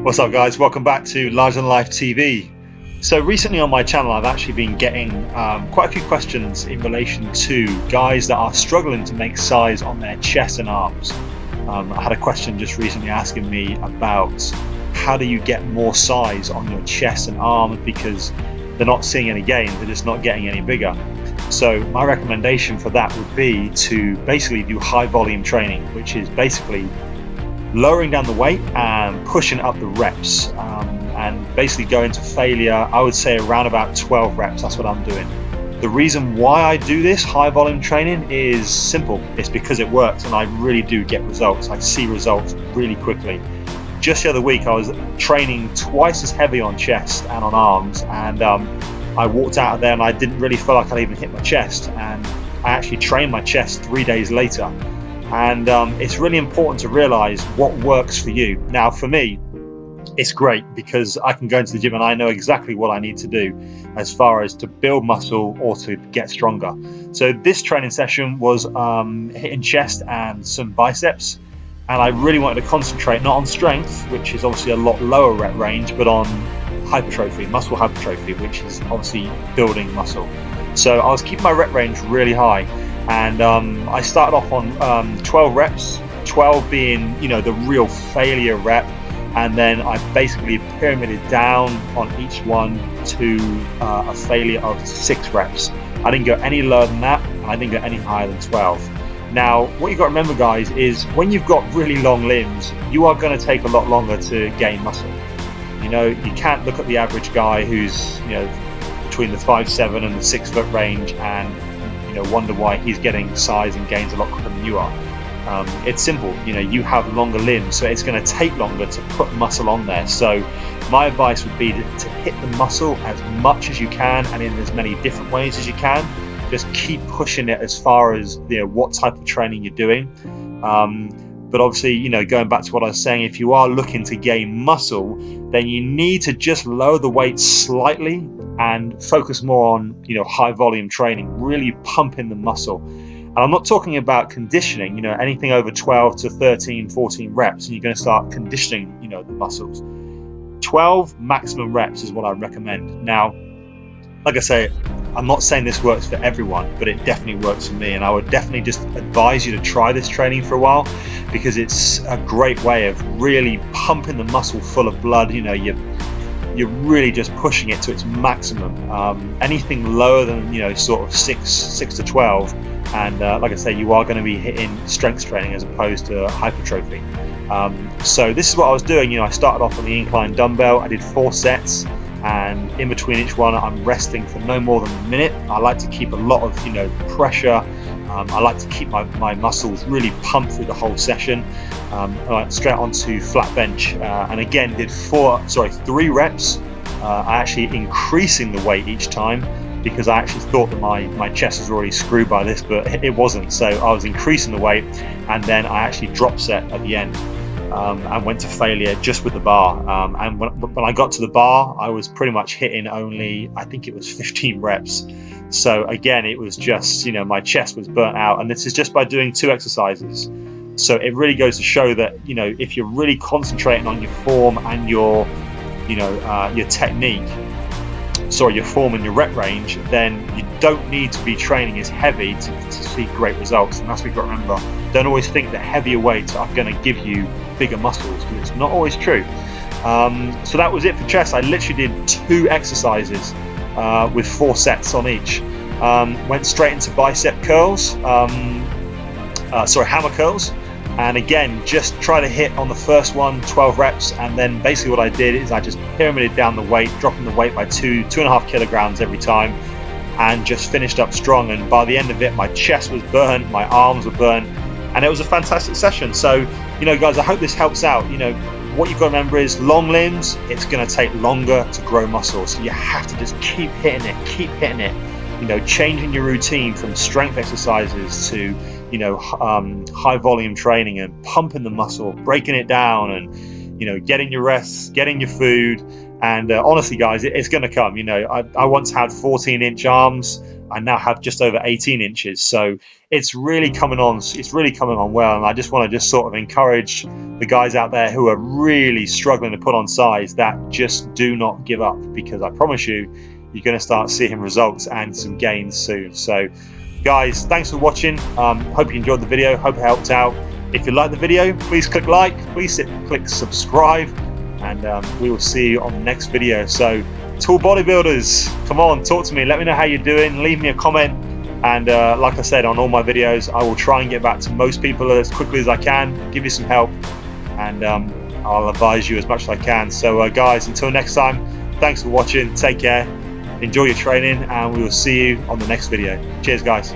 What's up, guys? Welcome back to Larger Than Life TV. So recently on my channel I've actually been getting quite a few questions in relation to guys that are struggling to make size on their chest and arms. I had a question just recently asking me about how do you get more size on your chest and arms, because they're not seeing any gains, they're just not getting any bigger. So my recommendation for that would be to basically do high volume training, which is basically lowering down the weight and pushing up the reps, and basically going to failure. I would say around about 12 reps. That's what I'm doing. The reason why I do this high volume training is simple. It's because it works and I really do get results. I see results really quickly. Just the other week I was training twice as heavy on chest and on arms, and I walked out of there and I didn't really feel like I'd even hit my chest, and I actually trained my chest 3 days later. And it's really important to realize what works for you. Now for me, it's great because I can go into the gym and I know exactly what I need to do as far as to build muscle or to get stronger. So this training session was hitting chest and some biceps, and I really wanted to concentrate not on strength, which is obviously a lot lower rep range, but on hypertrophy, muscle hypertrophy, which is obviously building muscle. So I was keeping my rep range really high. And I started off on 12 reps, 12 being, the real failure rep, and then I basically pyramided down on each one to a failure of 6 reps. I didn't go any lower than that, and I didn't go any higher than 12. Now, what you've got to remember, guys, is when you've got really long limbs, you are going to take a lot longer to gain muscle. You can't look at the average guy who's, between the 5'7" and the 6 foot range and wonder why he's getting size and gains a lot quicker than you are. It's simple. You have longer limbs, so it's going to take longer to put muscle on there. So my advice would be to hit the muscle as much as you can and in as many different ways as you can. Just keep pushing it as far as what type of training you're doing. But obviously, going back to what I was saying, if you are looking to gain muscle, then you need to just lower the weight slightly and focus more on, high volume training, really pumping the muscle. And I'm not talking about conditioning, anything over 12 to 13, 14 reps, and you're going to start conditioning, the muscles. 12 maximum reps is what I recommend. Now, like I say, I'm not saying this works for everyone, but it definitely works for me, and I would definitely just advise you to try this training for a while, because it's a great way of really pumping the muscle full of blood. You're really just pushing it to its maximum. Anything lower than sort of 6 to 12, and like I say, you are going to be hitting strength training as opposed to hypertrophy. So this is what I was doing. I started off on the incline dumbbell. I did 4 sets. And in between each one I'm resting for no more than a minute. I like to keep a lot of pressure. I like to keep my muscles really pumped through the whole session. Straight onto flat bench, and again did 3 reps. I actually increasing the weight each time, because I actually thought that my chest was already screwed by this, but it wasn't. So I was increasing the weight, and then I actually drop set at the end. And went to failure just with the bar. And when I got to the bar, I was pretty much hitting only, I think it was 15 reps. So again, it was just, my chest was burnt out. And this is just by doing 2 exercises. So it really goes to show that, if you're really concentrating on your form and your technique, your form and your rep range, then you don't need to be training as heavy to see great results. And that's what you've got to remember. Don't always think that heavier weights are going to give you bigger muscles, because it's not always true. So that was it for chest. I literally did 2 exercises with 4 sets on each. Went straight into bicep curls, hammer curls. And again, just try to hit on the first one 12 reps, and then basically what I did is I just pyramided down the weight, dropping the weight by 2.5 kilograms every time, and just finished up strong. And by the end of it, my chest was burnt, my arms were burnt, and it was a fantastic session. So, guys, I hope this helps out. What you've got to remember is long limbs, it's going to take longer to grow muscle. So you have to just keep hitting it, changing your routine from strength exercises to high volume training and pumping the muscle, breaking it down, and getting your rest, getting your food, And honestly, guys, it's going to come. You know, I once had 14-inch arms. I now have just over 18 inches. So it's really coming on. It's really coming on well. And I just want to just sort of encourage the guys out there who are really struggling to put on size that just do not give up, because I promise you, you're going to start seeing results and some gains soon. So guys, thanks for watching. Hope you enjoyed the video. Hope it helped out. If you like the video, please click like, please click subscribe, and we will see you on the next video. So to all bodybuilders, come on, talk to me, let me know how you're doing, leave me a comment, and like I said, on all my videos I will try and get back to most people as quickly as I can, give you some help, and I'll advise you as much as I can. So guys, until next time, thanks for watching, take care, enjoy your training, and we will see you on the next video. Cheers guys.